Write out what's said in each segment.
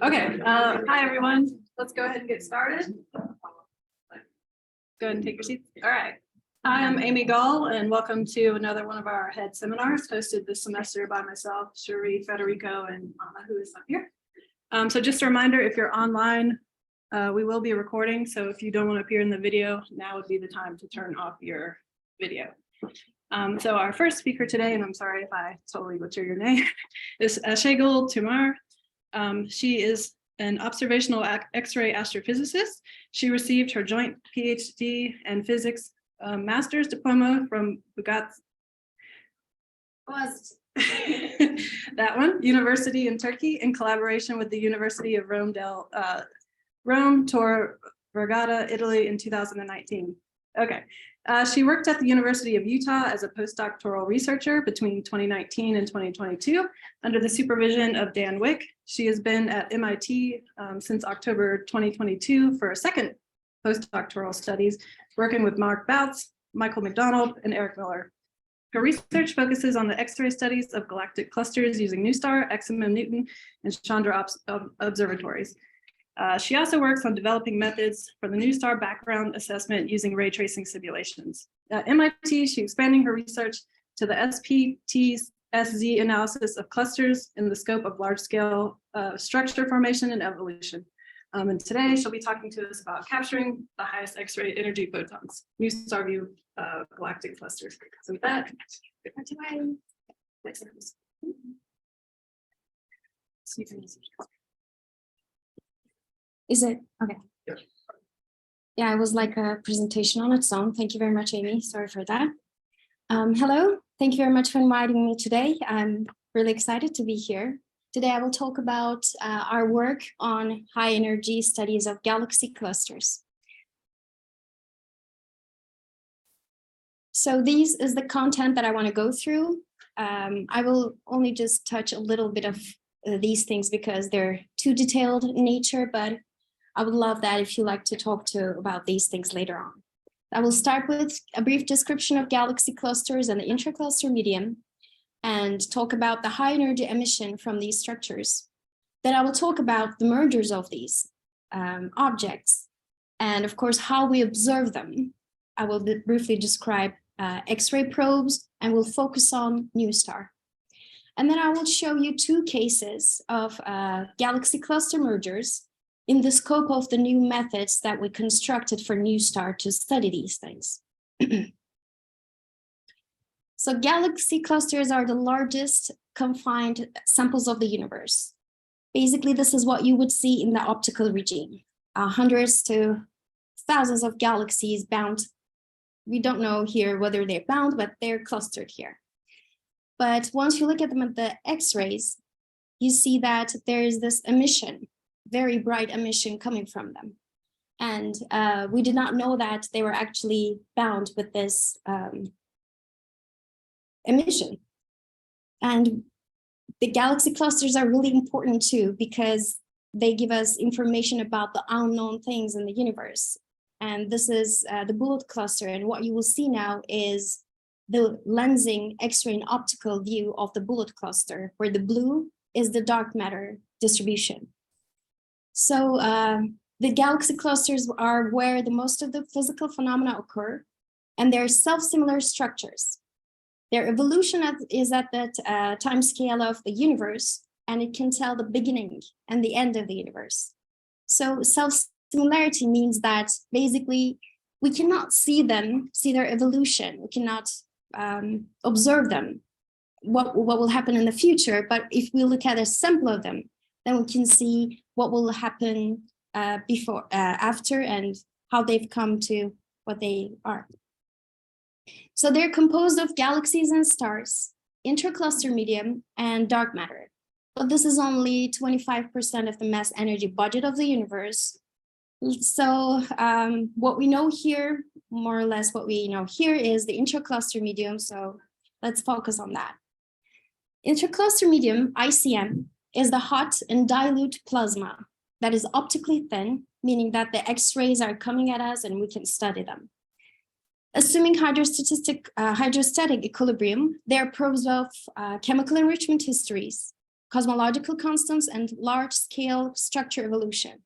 Okay, hi everyone. Let's go ahead and get started. Go ahead and take your seats. All right. Hi, I'm Amy Gall, and welcome to another one of our head seminars hosted this semester by myself, Cherie, Federico, and Anna, who is up here. So just a reminder, if you're online, we will be recording. So if you don't want to appear in the video, now would be the time to turn off your video. So our first speaker today, and I'm sorry if I totally butcher your name, is Ayşegül Tümer. She is an observational X-ray astrophysicist. She received her joint PhD and physics master's diploma from that one, University in Turkey, in collaboration with the University of Rome Tor Vergata, Italy in 2019. Okay, she worked at the University of Utah as a postdoctoral researcher between 2019 and 2022 under the supervision of Dan Wick. She has been at MIT since October 2022 for a second postdoctoral studies, working with Mark Bautz, Michael McDonald, and Eric Miller. Her research focuses on the X-ray studies of galactic clusters using NuSTAR, XMM Newton, and Chandra observatories. She also works on developing methods for the NuSTAR background assessment using ray tracing simulations. At MIT, she's expanding her research to the SPTSZ analysis of clusters in the scope of large-scale structure formation and evolution. And today she'll be talking to us about capturing the highest X-ray energy photons, NuSTAR view galactic clusters. So with that, Is it? Okay. Yeah, it was like a presentation on its own. Thank you very much, Amy. Sorry for that. Hello, thank you very much for inviting me today. I'm really excited to be here. Today, I will talk about our work on high energy studies of galaxy clusters. So this is the content that I want to go through. I will only just touch a little bit of these things because they're too detailed in nature, but I would love that if you like to talk about these things later on. I will start with a brief description of galaxy clusters and the intracluster medium and talk about the high energy emission from these structures. Then I will talk about the mergers of these objects and of course, how we observe them. I will briefly describe X-ray probes and we'll focus on NuSTAR. And then I will show you two cases of galaxy cluster mergers in the scope of the new methods that we constructed for NuSTAR to study these things. So galaxy clusters are the largest confined samples of the universe. Basically, this is what you would see in the optical regime. Hundreds to thousands of galaxies bound. We don't know here whether they're bound, but they're clustered here. But once you look at them at the X-rays, you see that there is this emission, very bright emission coming from them. And we did not know that they were actually bound with this emission. And the galaxy clusters are really important too, because they give us information about the unknown things in the universe. And this is the bullet cluster. And what you will see now is the lensing X-ray and optical view of the bullet cluster, where the blue is the dark matter distribution. So the galaxy clusters are where the most of the physical phenomena occur, and they're self-similar structures. Their evolution is at that time scale of the universe, and it can tell the beginning and the end of the universe. So self-similarity means that basically we cannot see their evolution. We cannot observe them, what will happen in the future. But if we look at a sample of them, then we can see what will happen after, and how they've come to what they are. So they're composed of galaxies and stars, intracluster medium, and dark matter. But this is only 25% of the mass energy budget of the universe. So what we know here, more or less what we know here, is the intracluster medium. So let's focus on that. Intracluster medium, ICM, is the hot and dilute plasma that is optically thin, meaning that the X-rays are coming at us and we can study them. Assuming hydrostatic equilibrium, there are probes of chemical enrichment histories, cosmological constants, and large-scale structure evolution.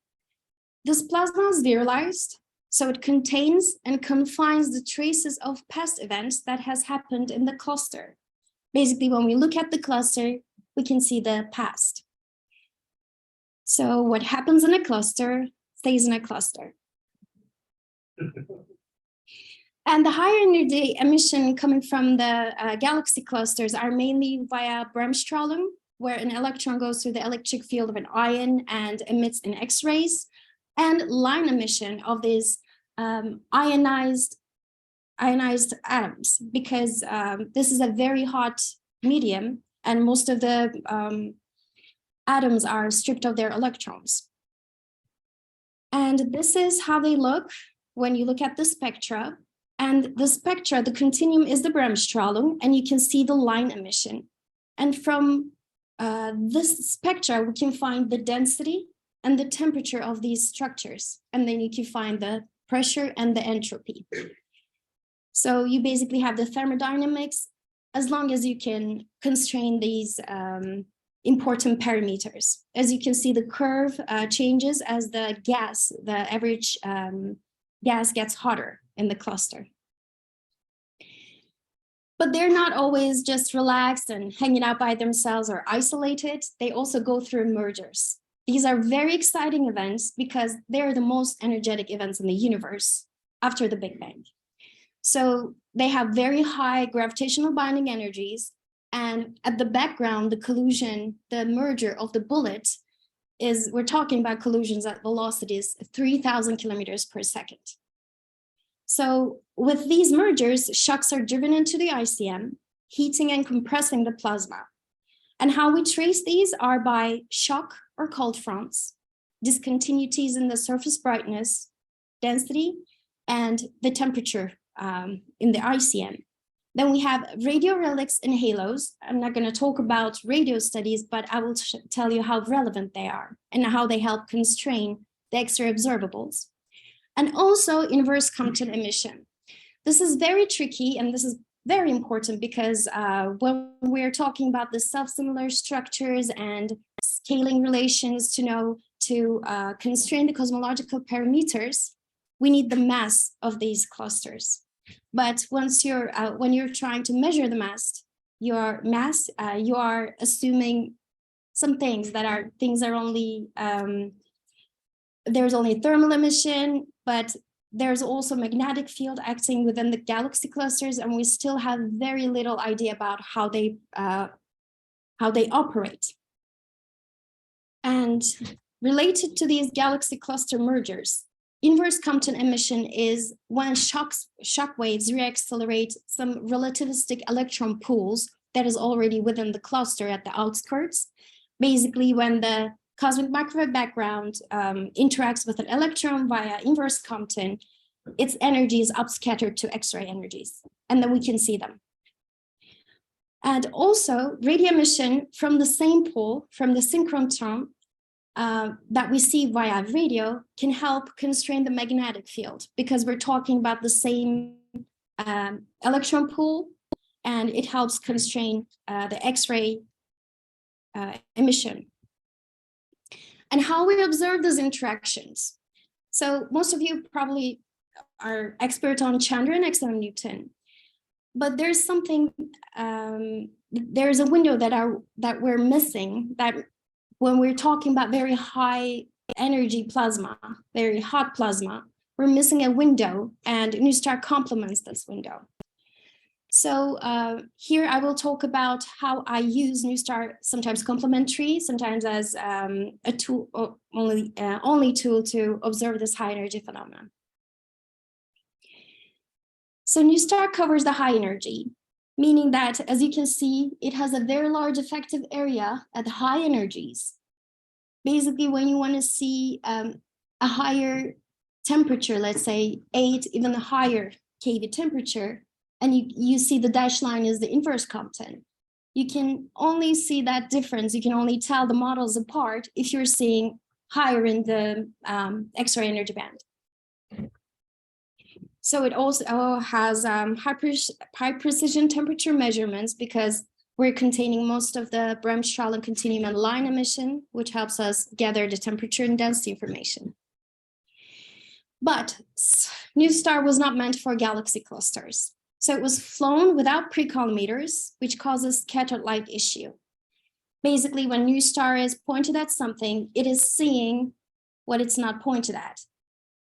This plasma is virialized, so it contains and confines the traces of past events that has happened in the cluster. Basically, when we look at the cluster, we can see the past. So what happens in a cluster stays in a cluster. And the higher energy emission coming from the galaxy clusters are mainly via bremsstrahlung, where an electron goes through the electric field of an ion and emits an X-rays, and line emission of these ionized atoms, because this is a very hot medium and most of the atoms are stripped of their electrons. And this is how they look when you look at the spectra. And the spectra, the continuum is the bremsstrahlung, and you can see the line emission. And from this spectra, we can find the density and the temperature of these structures. And then you can find the pressure and the entropy. So you basically have the thermodynamics, as long as you can constrain these important parameters. As you can see, the curve changes as the average gas gets hotter in the cluster. But they're not always just relaxed and hanging out by themselves or isolated. They also go through mergers. These are very exciting events because they're the most energetic events in the universe after the Big Bang. So they have very high gravitational binding energies. And at the background, the collision, the merger of the bullet we're talking about collisions at velocities 3,000 kilometers per second. So with these mergers, shocks are driven into the ICM, heating and compressing the plasma. And how we trace these are by shock or cold fronts, discontinuities in the surface brightness, density, and the temperature in the ICM. Then we have radio relics and halos. I'm not going to talk about radio studies, but I will tell you how relevant they are and how they help constrain the X-ray observables. And also inverse Compton emission. This is very tricky, and this is very important because when we're talking about the self-similar structures and scaling relations to constrain the cosmological parameters, we need the mass of these clusters. But once when you're trying to measure the mass, you are assuming some things are only there's only thermal emission, but there's also magnetic field acting within the galaxy clusters, and we still have very little idea about how they operate. And related to these galaxy cluster mergers, inverse Compton emission is when shock waves reaccelerate some relativistic electron pools that is already within the cluster at the outskirts. Basically, when the cosmic microwave background interacts with an electron via inverse Compton, its energy is upscattered to X-ray energies, and then we can see them. And also, radio emission from the same pole, from the synchrotron, that we see via radio can help constrain the magnetic field because we're talking about the same electron pool, and it helps constrain the X-ray emission. And how we observe these interactions. So most of you probably are expert on Chandra and XM Newton, but there's something, there's a window that we're missing, that when we're talking about very high energy plasma, very hot plasma, we're missing a window, and NuSTAR complements this window. So here I will talk about how I use NuSTAR, sometimes complementary, sometimes as a tool, or only tool to observe this high energy phenomenon. So NuSTAR covers the high energy, meaning that, as you can see, it has a very large effective area at high energies. Basically, when you want to see a higher temperature, let's say 8, even a higher kV temperature, and you see the dashed line is the inverse Compton, you can only see that difference. You can only tell the models apart if you're seeing higher in the X-ray energy band. So it also has high precision temperature measurements because we're containing most of the Bremsstrahl and continuum and line emission, which helps us gather the temperature and density information. But NuSTAR was not meant for galaxy clusters. So it was flown without pre-collimators, which causes scattered light issue. Basically, when NuSTAR is pointed at something, it is seeing what it's not pointed at.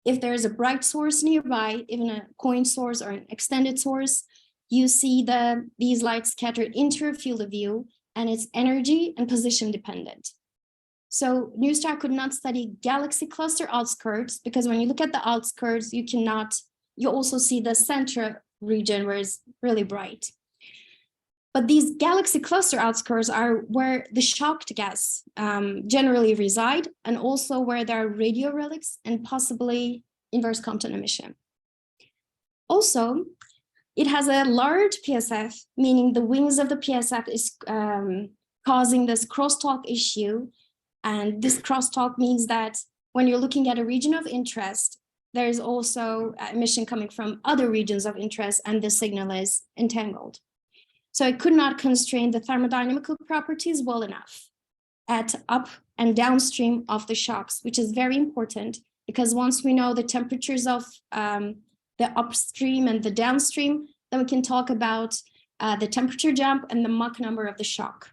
If there is a bright source nearby, even a point source or an extended source, you see these lights scattered into your field of view, and it's energy and position dependent. So NuSTAR could not study galaxy cluster outskirts because when you look at the outskirts, you also see the center region where it's really bright. But these galaxy cluster outskirts are where the shocked gas generally reside, and also where there are radio relics and possibly inverse Compton emission. Also, it has a large PSF, meaning the wings of the PSF is causing this crosstalk issue. And this crosstalk means that when you're looking at a region of interest, there is also emission coming from other regions of interest, and the signal is entangled. So it could not constrain the thermodynamical properties well enough at up and downstream of the shocks, which is very important because once we know the temperatures of the upstream and the downstream, then we can talk about the temperature jump and the Mach number of the shock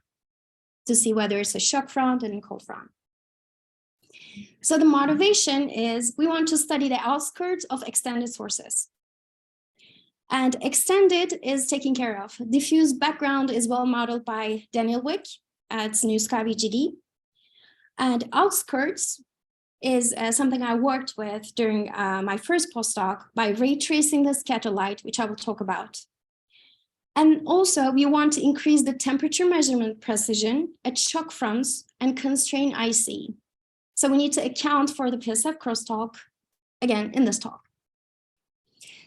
to see whether it's a shock front and a cold front. So the motivation is we want to study the outskirts of extended sources. And extended is taken care of. Diffuse background is well modeled by Daniel Wick at NuSTAR VGD. And outskirts is something I worked with during my first postdoc by ray tracing the scatter light, which I will talk about. And also we want to increase the temperature measurement precision at shock fronts and constrain IC. So we need to account for the PSF crosstalk, again, in this talk.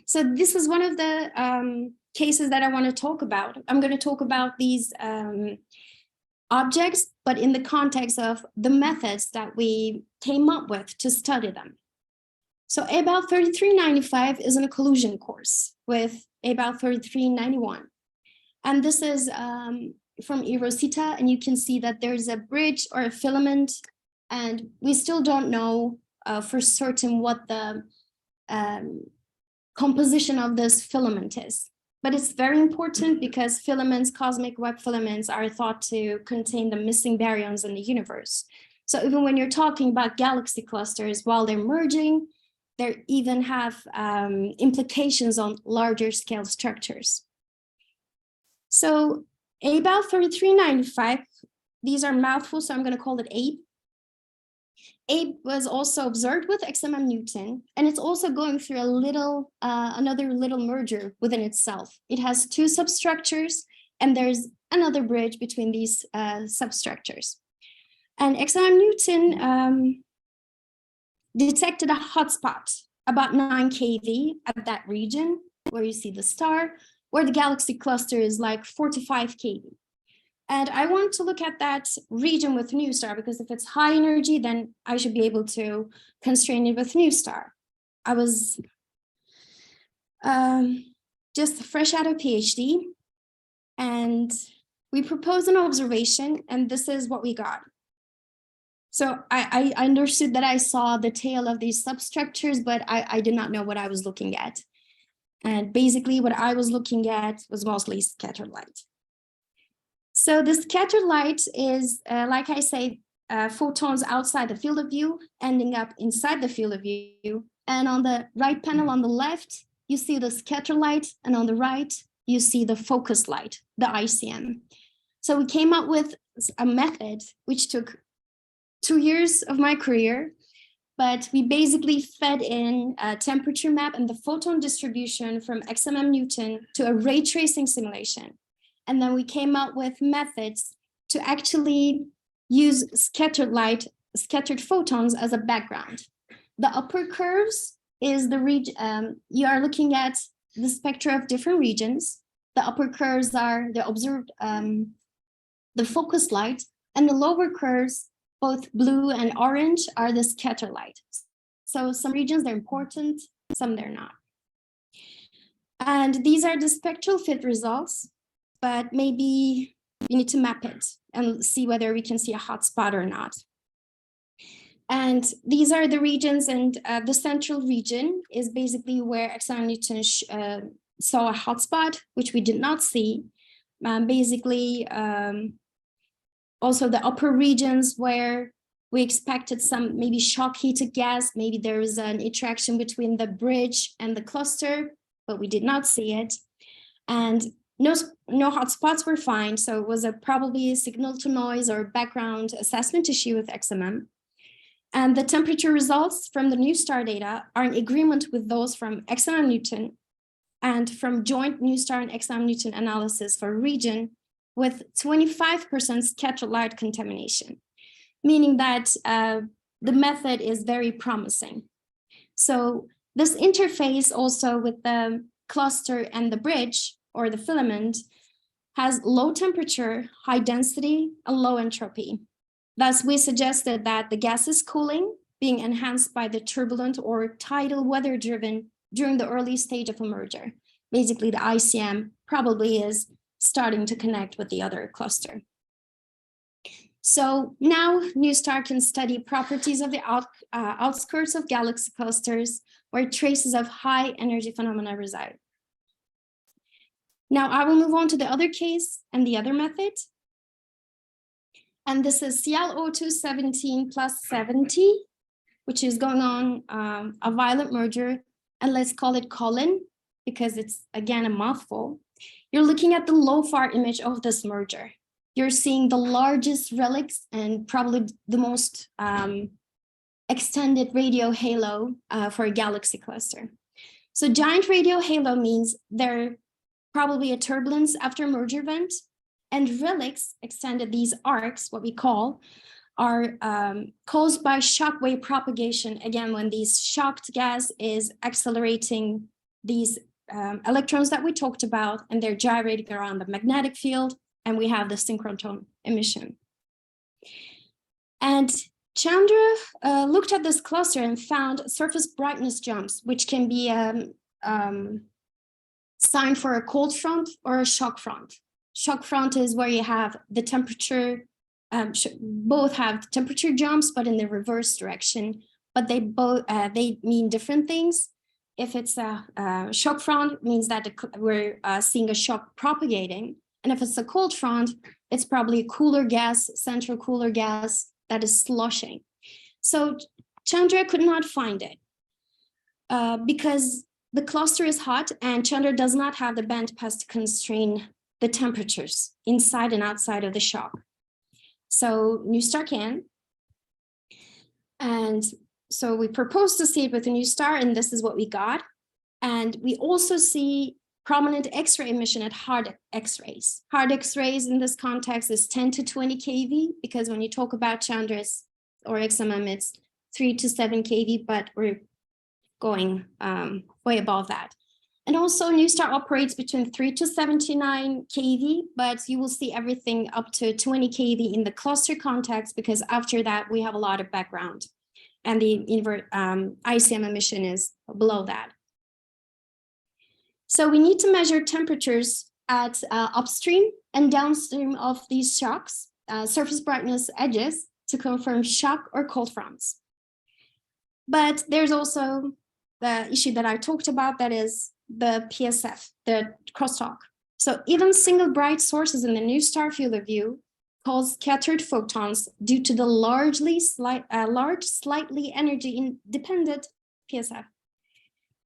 So this is one of the cases that I want to talk about. I'm going to talk about these objects, but in the context of the methods that we came up with to study them. So about 3395 is in a collusion course with about 3391. And this is from eROSITA, and you can see that there's a bridge or a filament, and we still don't know for certain what the composition of this filament is. But it's very important because filaments, cosmic web filaments, are thought to contain the missing baryons in the universe. So even when you're talking about galaxy clusters, while they're merging, they even have implications on larger scale structures. So about 3395, these are mouthfuls, so I'm going to call it ABE. ABE was also observed with XMM Newton, and it's also going through a little, another little merger within itself. It has two substructures, and there's another bridge between these substructures. And XMM Newton detected a hotspot about 9 keV at that region where you see the star, where the galaxy cluster is like 45 keV. And I want to look at that region with NuSTAR because if it's high energy, then I should be able to constrain it with NuSTAR. I was just fresh out of PhD, and we proposed an observation, and this is what we got. So I understood that I saw the tail of these substructures, but I did not know what I was looking at. And basically what I was looking at was mostly scattered light. So the scattered light is, like I say, photons outside the field of view, ending up inside the field of view. And on the right panel on the left, you see the scattered light, and on the right, you see the focused light, the ICM. So we came up with a method which took 2 years of my career, but we basically fed in a temperature map and the photon distribution from XMM Newton to a ray tracing simulation. And then we came up with methods to actually use scattered light, scattered photons as a background. The upper curves is the region, you are looking at the spectra of different regions. The upper curves are the observed, the focused light, and the lower curves, both blue and orange, are the scatter light. So some regions, they're important, some they're not. And these are the spectral fit results, but maybe we need to map it and see whether we can see a hotspot or not. And these are the regions, and the central region is basically where XR Newton saw a hotspot, which we did not see. Also the upper regions where we expected some maybe shock heated gas, maybe there is an interaction between the bridge and the cluster, but we did not see it. And no hotspots were found, so it was probably a signal to noise or background assessment issue with XMM. And the temperature results from the NuSTAR data are in agreement with those from XMM Newton and from joint NuSTAR and XMM Newton analysis for region with 25% scattered light contamination, meaning that the method is very promising. So this interface also with the cluster and the bridge or the filament has low temperature, high density, and low entropy. Thus, we suggested that the gas is cooling, being enhanced by the turbulent or tidal weather driven during the early stage of a merger. Basically, the ICM probably is starting to connect with the other cluster. So now NuSTAR can study properties of the outskirts of galaxy clusters where traces of high energy phenomena reside. Now I will move on to the other case and the other method. And this is ClO217 plus 70, which is going on a violent merger. And let's call it colon because it's, again, a mouthful. You're looking at the low-far image of this merger. You're seeing the largest relics and probably the most extended radio halo for a galaxy cluster. So giant radio halo means there probably a turbulence after merger event, and relics extended, these arcs, what we call, are caused by shock wave propagation. Again, when these shocked gas is accelerating these electrons that we talked about, and they're gyrating around the magnetic field, and we have the synchrotron emission. And Chandra looked at this cluster and found surface brightness jumps, which can be sign for a cold front or a shock front. Shock front is where you have the temperature, both have temperature jumps, but in the reverse direction, but they both they mean different things. If it's a shock front, it means that we're seeing a shock propagating. And if it's a cold front, it's probably a cooler gas, central cooler gas that is sloshing. So Chandra could not find it because the cluster is hot and Chandra does not have the bandpass to constrain the temperatures inside and outside of the shock. So NuSTAR can. And so we proposed to see it with the NuSTAR, and this is what we got. And we also see prominent X-ray emission at hard X-rays. Hard X-rays in this context is 10 to 20 keV, because when you talk about Chandras or XMM, it's 3 to 7 keV, but we're going way above that. And also NuSTAR operates between 3 to 79 keV, but you will see everything up to 20 keV in the cluster context, because after that we have a lot of background and the ICM emission is below that. So we need to measure temperatures at upstream and downstream of these shocks, surface brightness edges, to confirm shock or cold fronts. But there's also the issue that I talked about, that is the PSF, the crosstalk. So even single bright sources in the NuSTAR field of view cause scattered photons due to the large slightly energy independent PSF.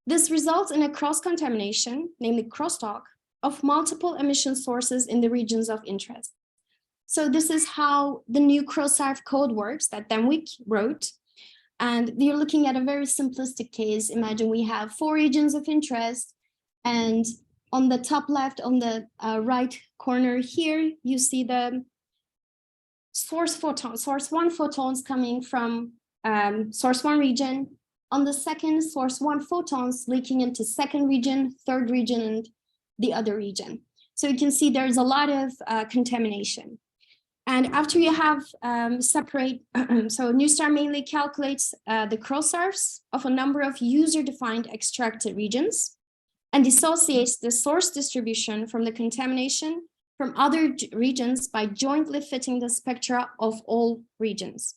This results in a cross-contamination, namely crosstalk, of multiple emission sources in the regions of interest. So this is how the new CrossRF code works that Denwick wrote. And you're looking at a very simplistic case. Imagine we have 4 regions of interest, and on the top left, on the right corner here, you see the source one photons coming from source 1 region. On the second, source 1 photons leaking into second region, third region, and the other region. So you can see there's a lot of contamination. And after you have separate, so NuSTAR mainly calculates the cross-arcs of a number of user-defined extracted regions. and dissociates the source distribution from the contamination from other regions by jointly fitting the spectra of all regions.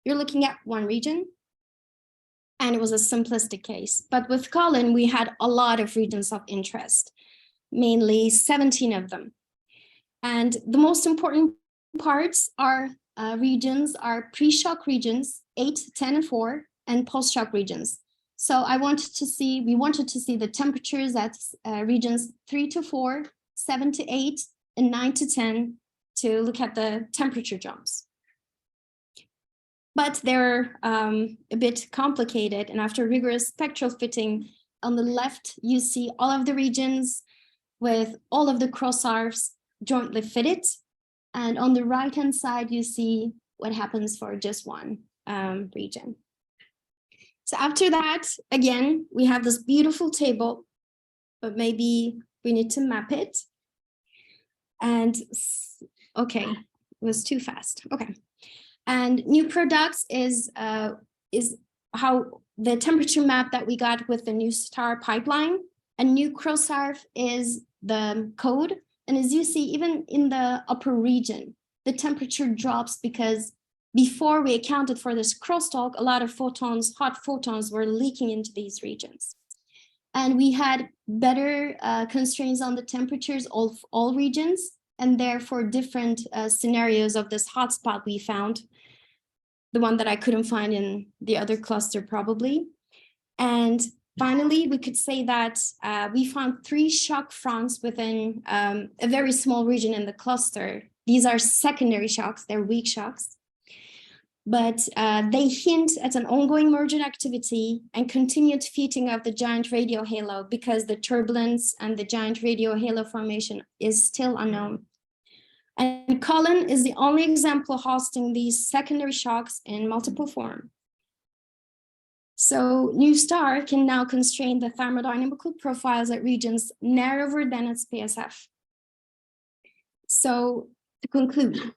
You're looking at one region, and it was a simplistic case. But with Colin, we had a lot of regions of interest, mainly 17 of them. And the most important parts are regions are pre-shock regions, 8, 10, and 4, and post-shock regions. So we wanted to see the temperatures at regions 3 to 4, 7 to 8, and 9 to 10 to look at the temperature jumps. But they're a bit complicated, and after rigorous spectral fitting, on the left, you see all of the regions with all of the cross-arcs jointly fitted. And on the right-hand side, you see what happens for just one region. So after that, again, we have this beautiful table, but maybe we need to map it. And okay, it was too fast. Okay. And new products is how the temperature map that we got with the NuSTAR pipeline. And new cross-arc is the code. And as you see, even in the upper region, the temperature drops because before we accounted for this crosstalk, a lot of photons, hot photons were leaking into these regions. And we had better constraints on the temperatures of all regions, and therefore different scenarios of this hotspot we found, the one that I couldn't find in the other cluster probably. And finally, we could say that we found 3 shock fronts within a very small region in the cluster. These are secondary shocks, they're weak shocks. But they hint at an ongoing merger activity and continued feeding of the giant radio halo because the turbulence and the giant radio halo formation is still unknown. And Colin is the only example hosting these secondary shocks in multiple form. So NuSTAR can now constrain the thermodynamical profiles at regions narrower than its PSF. So to conclude,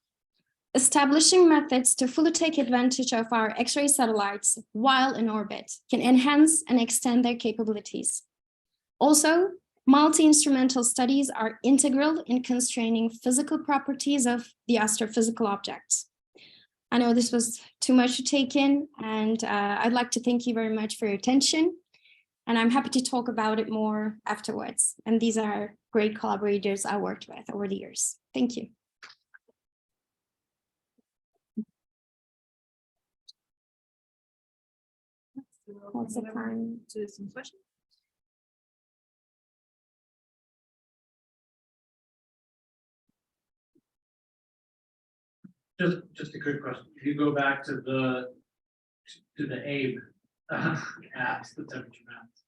establishing methods to fully take advantage of our X-ray satellites while in orbit can enhance and extend their capabilities. Also, multi-instrumental studies are integral in constraining physical properties of the astrophysical objects. I know this was too much to take in, and I'd like to thank you very much for your attention. And I'm happy to talk about it more afterwards. And these are great collaborators I worked with over the years. Thank you. What's the time? To some questions? Just a quick question. If you go back to the ABE apps, the temperature maps.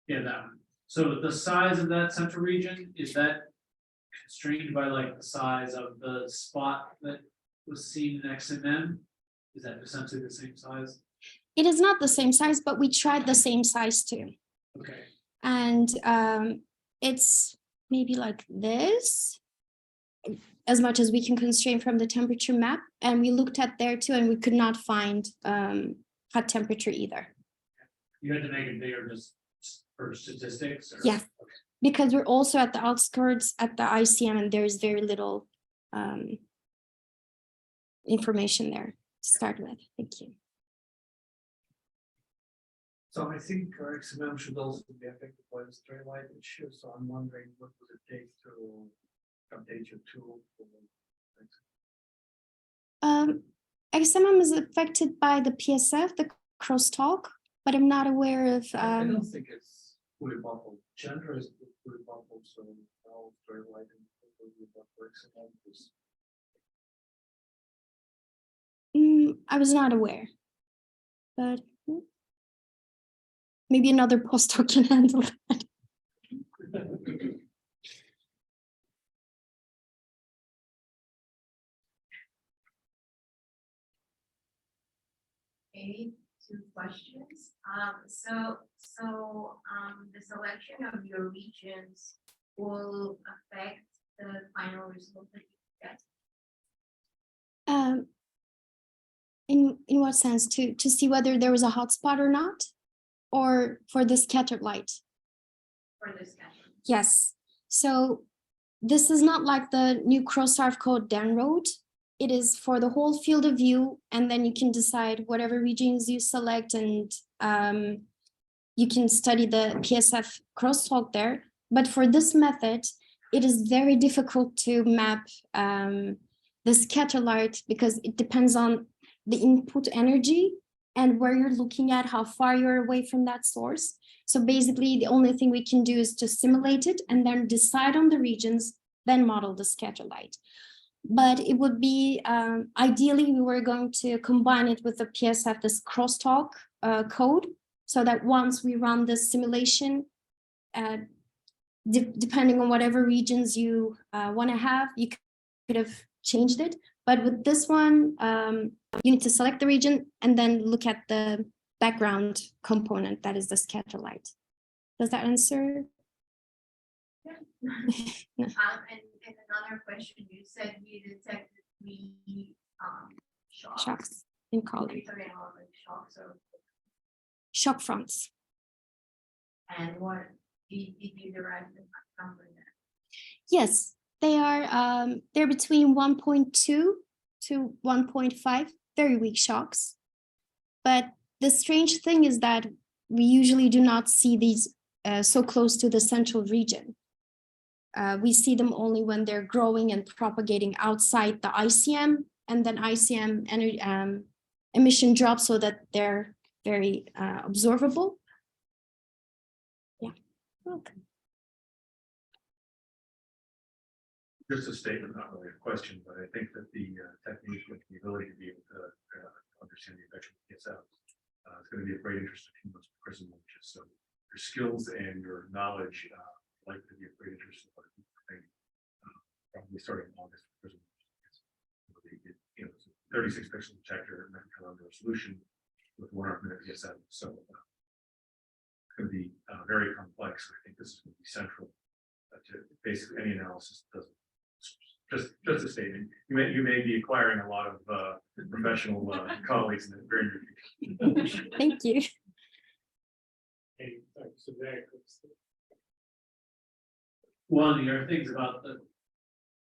Yeah, that one. So the size of that central region, is that constrained by like the size of the spot that was seen in XMM? Is that essentially the same size? It is not the same size, but we tried the same size too. Okay. And it's maybe like this, as much as we can constrain from the temperature map. And we looked at there too, and we could not find hot temperature either. You had to make it bigger just for statistics? Or? Yes, okay. Because we're also at the outskirts at the ICM, and there's very little information there to start with. Thank you. So I think XMM should also be affected by the stray light issue. So I'm wondering what would it take to update your tool? XMM is affected by the PSF, the crosstalk, but I'm not aware of. I don't think it's fully bubbled. Gender is fully bubbled, so now stray light and I was not aware, but maybe another postdoc can handle that. Okay, 2 questions. The selection of your regions will affect the final result that you get. In what sense? To see whether there was a hotspot or not, or for the scattered light? for this schedule? Yes. So this is not like the new cross-star code download. It is for the whole field of view, and then you can decide whatever regions you select, and you can study the PSF crosstalk there. But for this method, it is very difficult to map the scatter light because it depends on the input energy and where you're looking at, how far you're away from that source. So basically, the only thing we can do is to simulate it and then decide on the regions, then model the scatter light. But it would be, ideally, we were going to combine it with the PSF, this crosstalk code, so that once we run this simulation, depending on whatever regions you want to have, you could have changed it. But with this one, you need to select the region and then look at the background component, that is the scatter light. Does that answer? Yeah. No. And another question, you said you detected 3 shocks. Shocks in color. Sorry, shocks or, Shock fronts. and what did you derive the number there? Yes, they are, they're between 1.2 to 1.5, very weak shocks. But the strange thing is that we usually do not see these so close to the central region. We see them only when they're growing and propagating outside the ICM, and then ICM emission drops so that they're very observable. Yeah. Okay. Just a statement, not really a question, but I think that the technique with the ability to be able to understand the effects of PSF is going to be of great interest to humans for prison launches. So your skills and your knowledge likely to be of great interest in what people think. Probably starting in August for prison launches. You know, it's a 36 pixel detector Magnetar resolution with 1 arc-minute PSF. So it's going to be very complex. I think this is going to be central to basically any analysis that doesn't. Just a statement. You may be acquiring a lot of professional colleagues in the very near future. Thank you. One of the other things about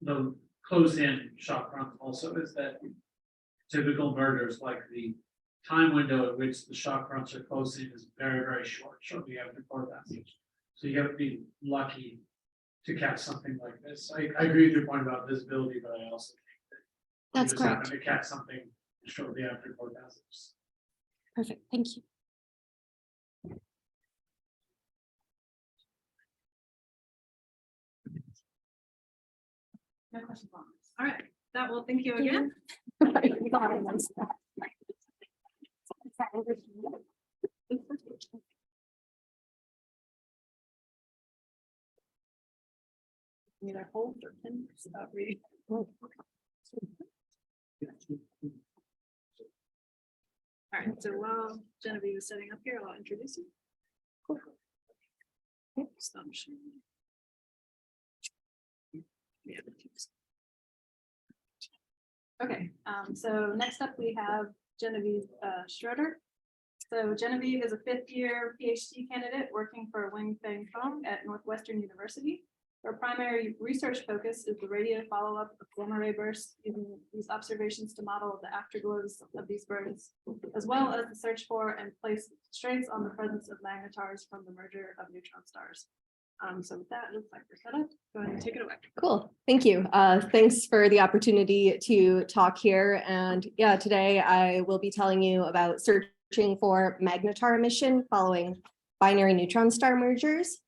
the close-in shock front also is that typical mergers, like the time window at which the shock fronts are close in is very, very short, shortly after core passage. So you have to be lucky to catch something like this. I agree with your point about visibility, but I also think that That's you just happen correct. to catch something shortly after core passage. Perfect. Thank you. No questions on this. All right, that will thank you again. Either hold or pin without reading. All right, so while Genevieve is setting up here, I'll introduce you. Stop sharing. Yeah, the tubes. Okay, so next up we have Genevieve Schroeder. So Genevieve is a 5th-year PhD candidate working for Wing Feng Fong at Northwestern University. Her primary research focus is the radio follow-up of gamma ray bursts, using these observations to model the afterglows of these bursts, as well as the search for and place constraints on the presence of magnetars from the merger of neutron stars. So with that, it looks like we're set up. Go ahead and take it away. Cool, thank you. Thanks for the opportunity to talk here. And yeah, today I will be telling you about searching for magnetar emission following binary neutron star mergers.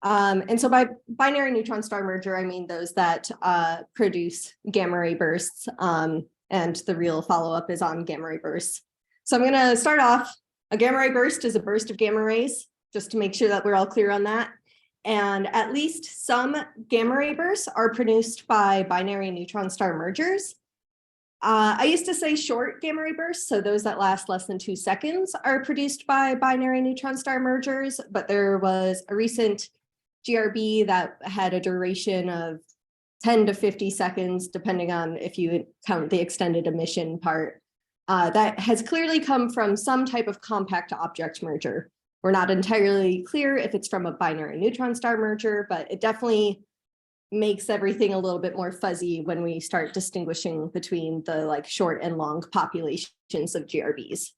And so by binary neutron star merger, I mean those that produce gamma ray bursts, and the real follow-up is on gamma ray bursts. So I'm going to start off. A gamma ray burst is a burst of gamma rays, just to make sure that we're all clear on that. And at least some gamma ray bursts are produced by binary neutron star mergers. I used to say short gamma ray bursts, so those that last less than 2 seconds are produced by binary neutron star mergers, but there was a recent GRB that had a duration of 10 to 50 seconds, depending on if you count the extended emission part. That has clearly come from some type of compact object merger. We're not entirely clear if it's from a binary neutron star merger, but it definitely makes everything a little bit more fuzzy when we start distinguishing between the like short and long populations of GRBs.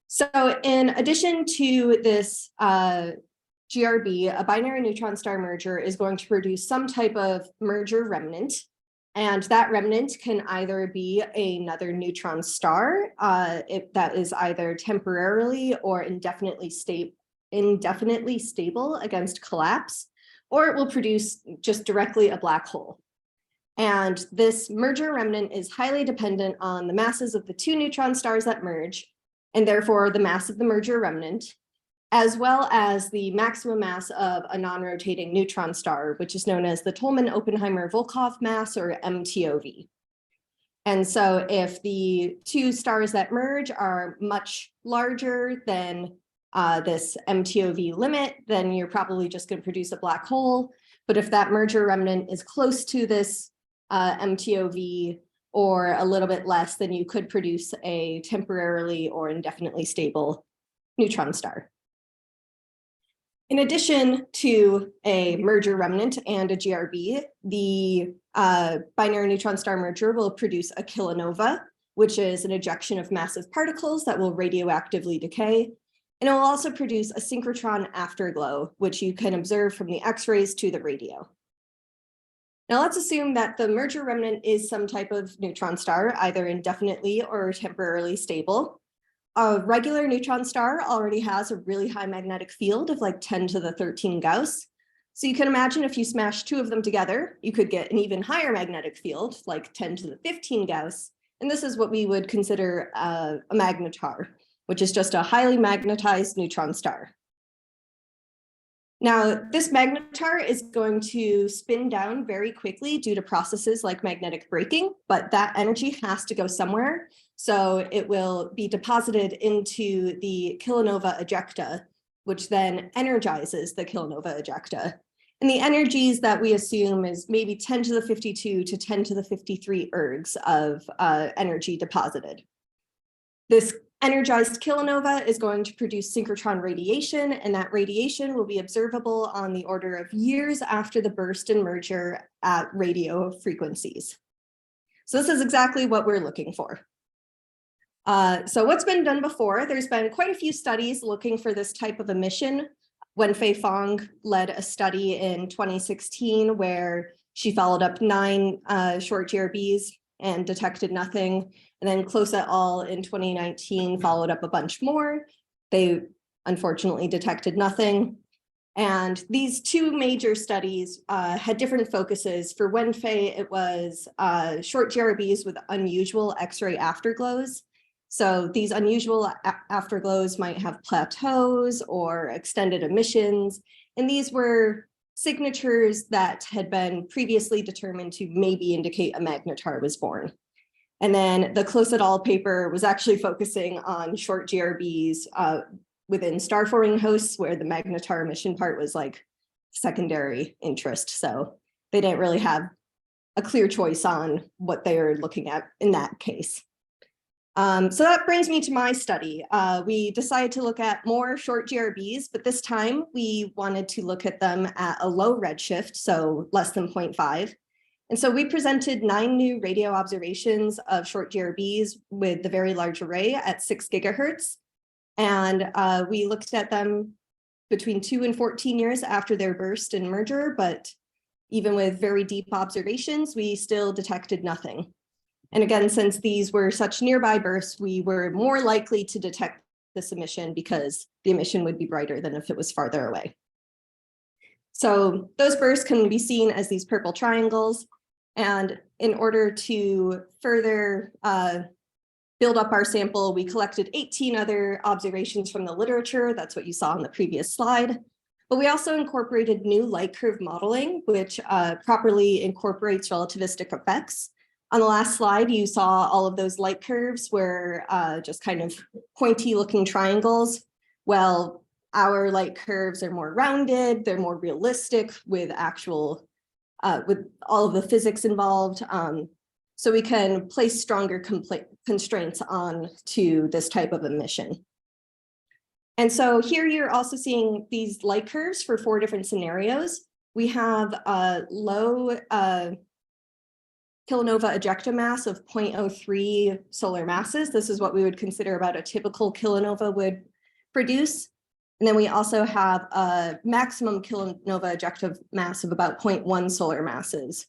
So in addition to this GRB, a binary neutron star merger is going to produce some type of merger remnant. And that remnant can either be another neutron star that is either temporarily or indefinitely stable against collapse, or it will produce just directly a black hole. And this merger remnant is highly dependent on the masses of the two neutron stars that merge, and therefore the mass of the merger remnant, as well as the maximum mass of a non-rotating neutron star, which is known as the Tolman-Oppenheimer-Volkoff mass, or MTOV. And so if the two stars that merge are much larger than this MTOV limit, then you're probably just going to produce a black hole. But if that merger remnant is close to this MTOV or a little bit less, then you could produce a temporarily or indefinitely stable neutron star. In addition to a merger remnant and a GRB, the binary neutron star merger will produce a kilonova, which is an ejection of massive particles that will radioactively decay. And it will also produce a synchrotron afterglow, which you can observe from the X-rays to the radio. Now let's assume that the merger remnant is some type of neutron star, either indefinitely or temporarily stable. A regular neutron star already has a really high magnetic field of like 10 to the 13 Gauss. So you can imagine if you smash two of them together, you could get an even higher magnetic field, like 10 to the 15 Gauss. And this is what we would consider a magnetar, which is just a highly magnetized neutron star. Now, this magnetar is going to spin down very quickly due to processes like magnetic braking, but that energy has to go somewhere. So it will be deposited into the kilonova ejecta, which then energizes the kilonova ejecta. And the energies that we assume is maybe 10 to the 52 to 10 to the 53 ergs of energy deposited. This energized kilonova is going to produce synchrotron radiation, and that radiation will be observable on the order of years after the burst and merger at radio frequencies. So this is exactly what we're looking for. So what's been done before? There's been quite a few studies looking for this type of emission. Wenfei Fong led a study in 2016 where she followed up 9 short GRBs and detected nothing. And then Close et al. In 2019 followed up a bunch more. They unfortunately detected nothing. And these two major studies had different focuses. For Wenfei, it was short GRBs with unusual X-ray afterglows. So these unusual afterglows might have plateaus or extended emissions. And these were signatures that had been previously determined to maybe indicate a magnetar was born. And then the Close et al. Paper was actually focusing on short GRBs within star forming hosts, where the magnetar emission part was like secondary interest. So they didn't really have a clear choice on what they were looking at in that case. So that brings me to my study. We decided to look at more short GRBs, but this time we wanted to look at them at a low redshift, so less than 0.5. And so we presented 9 new radio observations of short GRBs with the Very Large Array at 6 gigahertz. And we looked at them between 2 and 14 years after their burst and merger, but even with very deep observations, we still detected nothing. And again, since these were such nearby bursts, we were more likely to detect this emission because the emission would be brighter than if it was farther away. So those bursts can be seen as these purple triangles. And in order to further build up our sample, we collected 18 other observations from the literature. That's what you saw on the previous slide. But we also incorporated new light curve modeling, which properly incorporates relativistic effects. On the last slide, you saw all of those light curves were just kind of pointy looking triangles. Well, our light curves are more rounded, they're more realistic with actual, with all of the physics involved. So we can place stronger constraints on to this type of emission. And so here you're also seeing these light curves for 4 different scenarios. We have a low kilonova ejecta mass of 0.03 solar masses. This is what we would consider about a typical kilonova would produce. And then we also have a maximum kilonova ejecta mass of about 0.1 solar masses.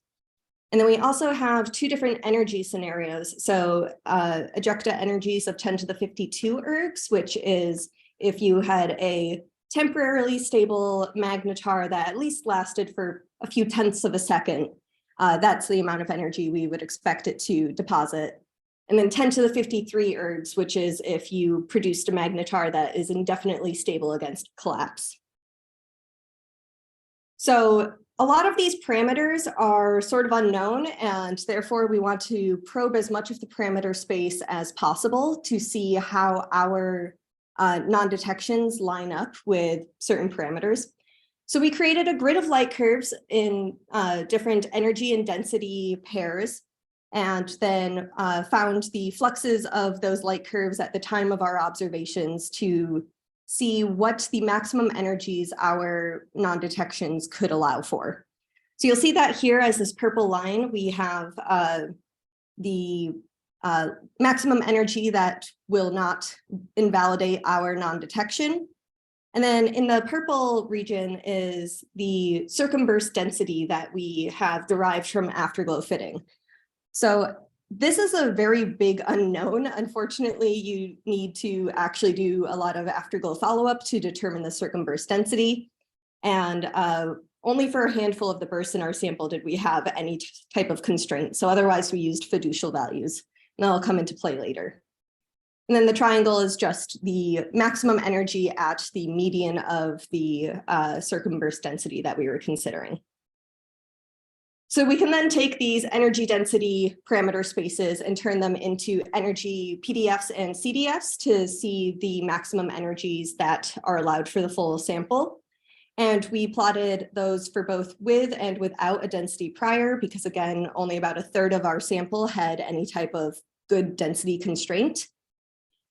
And then we also have 2 different energy scenarios. So ejecta energies of 10 to the 52 ergs, which is if you had a temporarily stable magnetar that at least lasted for a few tenths of a second, that's the amount of energy we would expect it to deposit. And then 10 to the 53 ergs, which is if you produced a magnetar that is indefinitely stable against collapse. So a lot of these parameters are sort of unknown, and therefore we want to probe as much of the parameter space as possible to see how our non-detections line up with certain parameters. So we created a grid of light curves in different energy and density pairs, and then found the fluxes of those light curves at the time of our observations to see what the maximum energies our non-detections could allow for. So you'll see that here as this purple line, we have the maximum energy that will not invalidate our non-detection. And then in the purple region is the circumburst density that we have derived from afterglow fitting. So this is a very big unknown. Unfortunately, you need to actually do a lot of afterglow follow-up to determine the circumburst density. And only for a handful of the bursts in our sample did we have any type of constraint. So otherwise we used fiducial values, and that'll come into play later. And then the triangle is just the maximum energy at the median of the circumburst density that we were considering. So we can then take these energy density parameter spaces and turn them into energy PDFs and CDFs to see the maximum energies that are allowed for the full sample. And we plotted those for both with and without a density prior, because again, only about 1/3 of our sample had any type of good density constraint.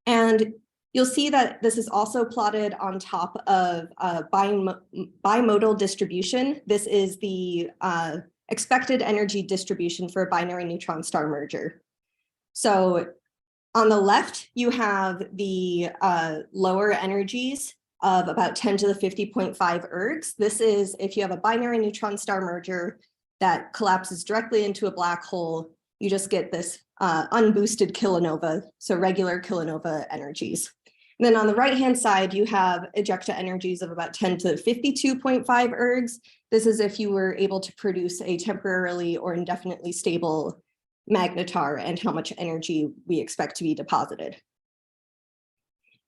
And you'll see that this is also plotted on top of a bimodal distribution. This is the expected energy distribution for a binary neutron star merger. So on the left, you have the lower energies of about 10 to the 50.5 ergs. This is if you have a binary neutron star merger that collapses directly into a black hole, you just get this unboosted kilonova, so regular kilonova energies. And then on the right-hand side, you have ejecta energies of about 10 to 52.5 ergs. This is if you were able to produce a temporarily or indefinitely stable magnetar and how much energy we expect to be deposited.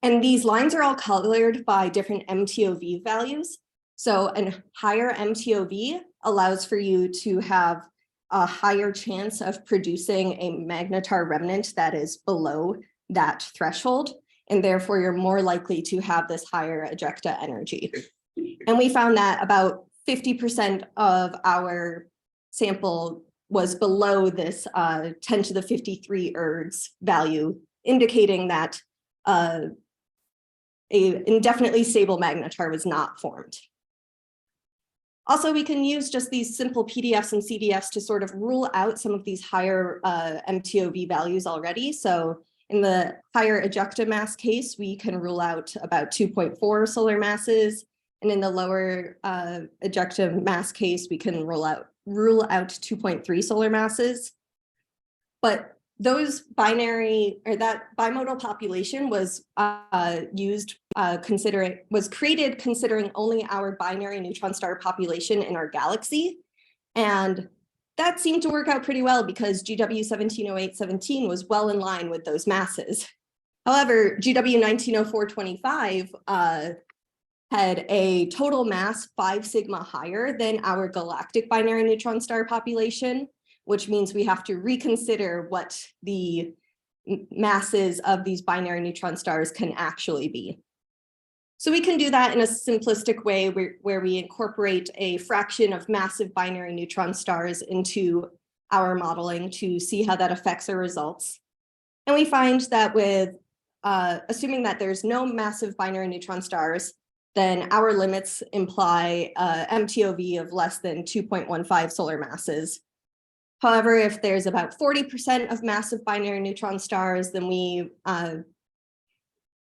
And these lines are all colored by different MTOV values. So a higher MTOV allows for you to have a higher chance of producing a magnetar remnant that is below that threshold. And therefore, you're more likely to have this higher ejecta energy. And we found that about 50% of our sample was below this 10 to the 53 ergs value, indicating that an indefinitely stable magnetar was not formed. Also, we can use just these simple PDFs and CDFs to sort of rule out some of these higher MTOV values already. So in the higher ejecta mass case, we can rule out about 2.4 solar masses. And in the lower ejecta mass case, we can rule out 2.3 solar masses. But those binary or that bimodal population was created considering only our binary neutron star population in our galaxy. And that seemed to work out pretty well because GW 170817 was well in line with those masses. However, GW 190425 had a total mass 5 sigma higher than our galactic binary neutron star population, which means we have to reconsider what the masses of these binary neutron stars can actually be. So we can do that in a simplistic way where we incorporate a fraction of massive binary neutron stars into our modeling to see how that affects our results. And we find that with assuming that there's no massive binary neutron stars, then our limits imply MTOV of less than 2.15 solar masses. However, if there's about 40% of massive binary neutron stars, then we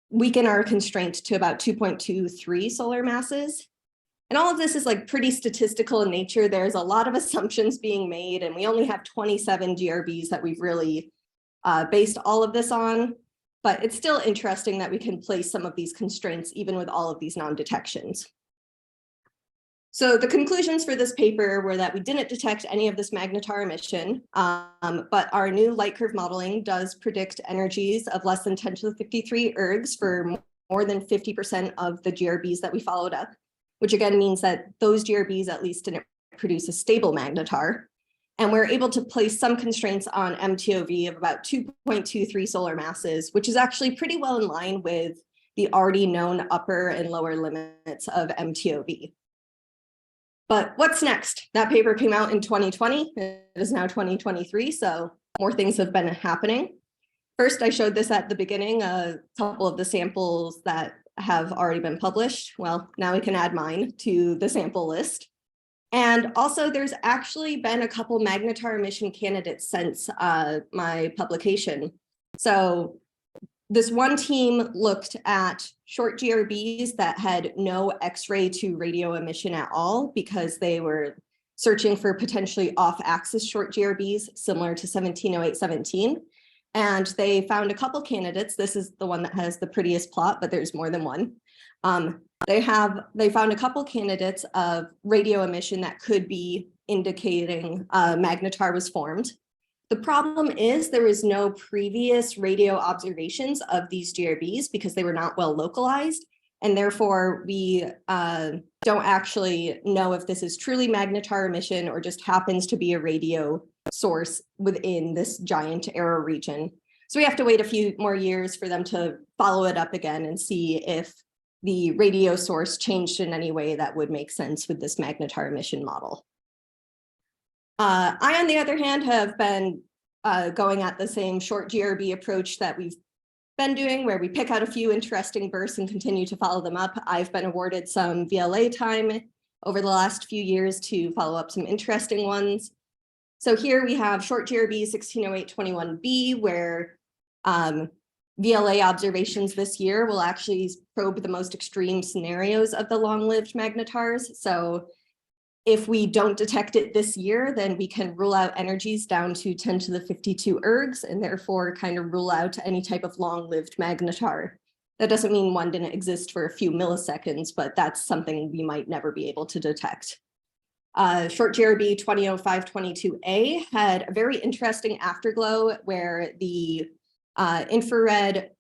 weaken our constraint to about 2.23 solar masses. And all of this is like pretty statistical in nature. There's a lot of assumptions being made, and we only have 27 GRBs that we've really based all of this on. But it's still interesting that we can place some of these constraints even with all of these non-detections. So the conclusions for this paper were that we didn't detect any of this magnetar emission, but our new light curve modeling does predict energies of less than 10 to the 53 ergs for more than 50% of the GRBs that we followed up, which again means that those GRBs at least didn't produce a stable magnetar. And we're able to place some constraints on MTOV of about 2.23 solar masses, which is actually pretty well in line with the already known upper and lower limits of MTOV. But what's next? That paper came out in 2020. It is now 2023, so more things have been happening. First, I showed this at the beginning, a couple of the samples that have already been published. Well, now we can add mine to the sample list. And also, there's actually been a couple magnetar emission candidates since my publication. So this one team looked at short GRBs that had no X-ray to radio emission at all because they were searching for potentially off-axis short GRBs similar to 170817. And they found a couple candidates. This is the one that has the prettiest plot, but there's more than one. They found a couple candidates of radio emission that could be indicating magnetar was formed. The problem is there is no previous radio observations of these GRBs because they were not well localized, and therefore we don't actually know if this is truly magnetar emission or just happens to be a radio source within this giant error region. So we have to wait a few more years for them to follow it up again and see if the radio source changed in any way that would make sense with this magnetar emission model. I, on the other hand, have been going at the same short GRB approach that we've been doing, where we pick out a few interesting bursts and continue to follow them up. I've been awarded some VLA time over the last few years to follow up some interesting ones. So here we have short GRB 160821b, where VLA observations this year will actually probe the most extreme scenarios of the long-lived magnetars. So if we don't detect it this year, then we can rule out energies down to 10 to the 52 ergs and therefore kind of rule out any type of long-lived magnetar. That doesn't mean one didn't exist for a few milliseconds, but that's something we might never be able to detect. Short GRB 200522A had a very interesting afterglow where the infrared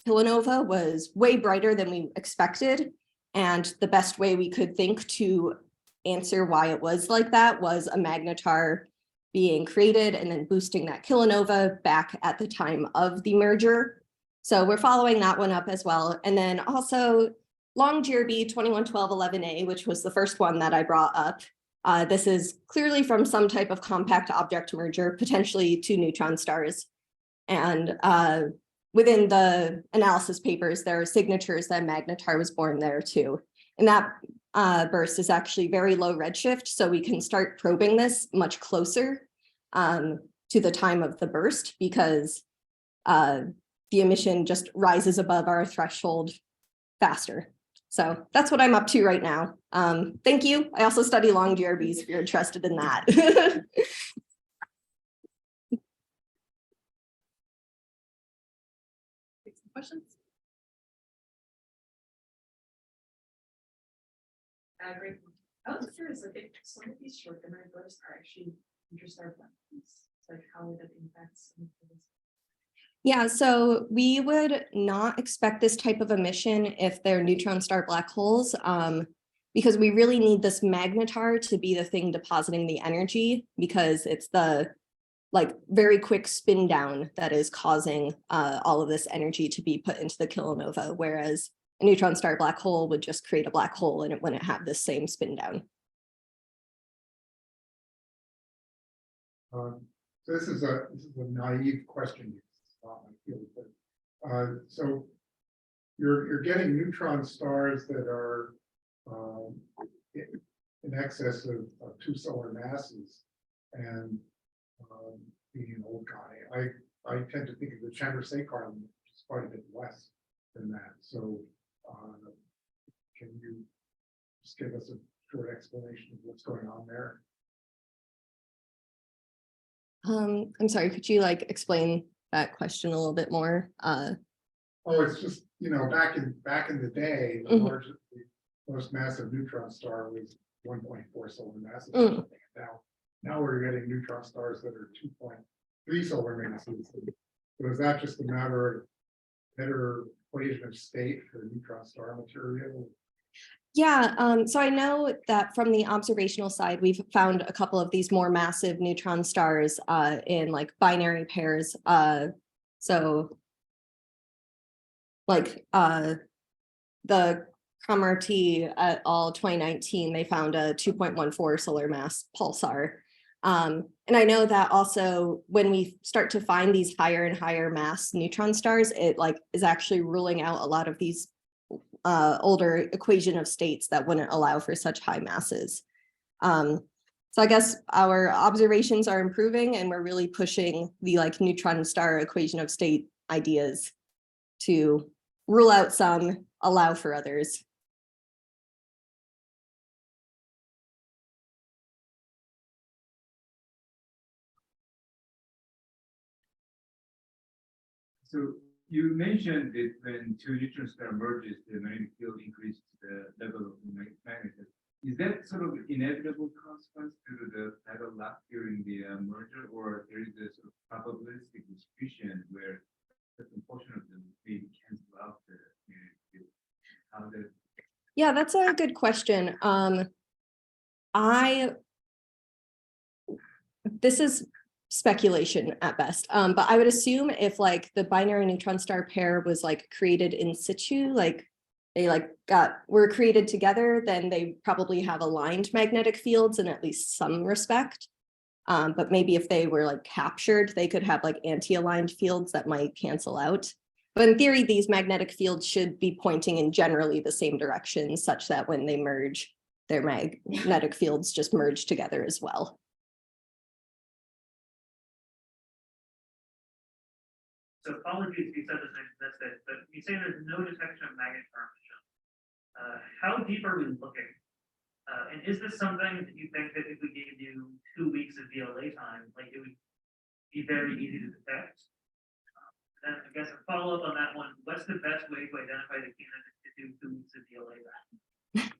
kilonova was way brighter than we expected. And the best way we could think to answer why it was like that was a magnetar being created and then boosting that kilonova back at the time of the merger. So we're following that one up as well. And then also long GRB 211211A, which was the first one that I brought up. This is clearly from some type of compact object merger, potentially two neutron stars. And within the analysis papers, there are signatures that magnetar was born there too. And that burst is actually very low redshift, so we can start probing this much closer to the time of the burst because the emission just rises above our threshold faster. So that's what I'm up to right now. Thank you. I also study long GRBs if you're interested in that. Questions? Great. I was curious, like, if some of these short bursts are actually interstar black holes, like how would that impact some of this? Yeah, so we would not expect this type of emission if they're neutron star black holes, because we really need this magnetar to be the thing depositing the energy, because it's the very quick spin down that is causing all of this energy to be put into the kilonova, whereas a neutron star black hole would just create a black hole and it wouldn't have this same spin down. So this is a naive question. So you're getting neutron stars that are in excess of 2 solar masses, and being an old guy, I tend to think of the Chandrasekhar, which is quite a bit less than that. So can you just give us a short explanation of what's going on there? I'm sorry, could you like explain that question a little bit more? Oh, it's just, back in the day, the most massive neutron star was 1.4 solar masses. Or something. Now we're getting neutron stars that are 2.3 solar masses. So is that just a matter of better equation of state for neutron star material? Yeah, so I know that from the observational side, we've found a couple of these more massive neutron stars in like binary pairs. So like the Cromartie et al. 2019, they found a 2.14 solar mass pulsar. And I know that also when we start to find these higher and higher mass neutron stars, it like is actually ruling out a lot of these older equation of states that wouldn't allow for such high masses. So I guess our observations are improving, and we're really pushing the like neutron star equation of state ideas to rule out some, allow for others. So you mentioned that when 2 neutron star merges, the magnetic field increases the level of magnetism. Is that sort of inevitable consequence due to the tidal lock during the merger, or there is a sort of probabilistic distribution where a certain portion of them may cancel out the magnetic field? How does... Yeah, that's a good question. This is speculation at best, but I would assume if like the binary neutron star pair was like created in situ, like they like were created together, then they probably have aligned magnetic fields in at least some respect. But maybe if they were like captured, they could have like anti-aligned fields that might cancel out. But in theory, these magnetic fields should be pointing in generally the same direction, such that when they merge, their magnetic fields just merge together as well. So apologies if you said this, but you say there's no detection of magnetar emission. How deep are we looking? And is this something that you think that if we gave you 2 weeks of VLA time, like it would be very easy to detect? And I guess a follow-up on that one, what's the best way to identify the candidate to do 2 weeks of VLA back?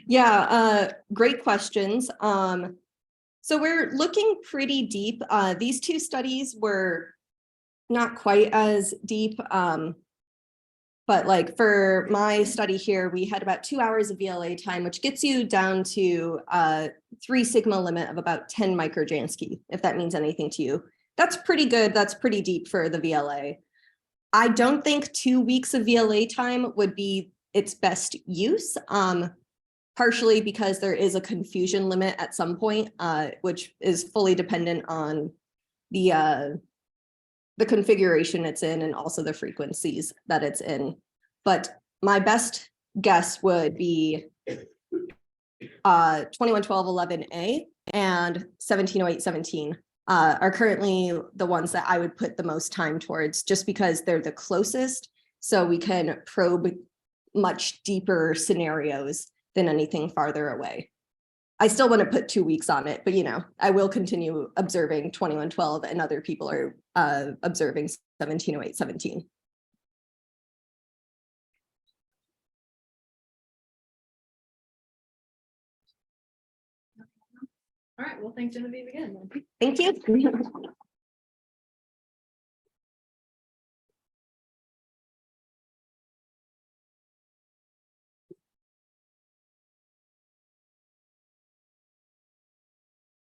Yeah, great questions. So we're looking pretty deep. These 2 studies were not quite as deep, but like for my study here, we had about 2 hours of VLA time, which gets you down to 3 sigma limit of about 10 microjansky, if that means anything to you. That's pretty good. That's pretty deep for the VLA. I don't think 2 weeks of VLA time would be its best use, partially because there is a confusion limit at some point, which is fully dependent on the configuration it's in and also the frequencies that it's in. But my best guess would be 211211A and 170817 are currently the ones that I would put the most time towards, just because they're the closest, so we can probe much deeper scenarios than anything farther away. I still want to put 2 weeks on it, but I will continue observing 2112, and other people are observing 170817. All right, well, thank Genevieve again. Thank you.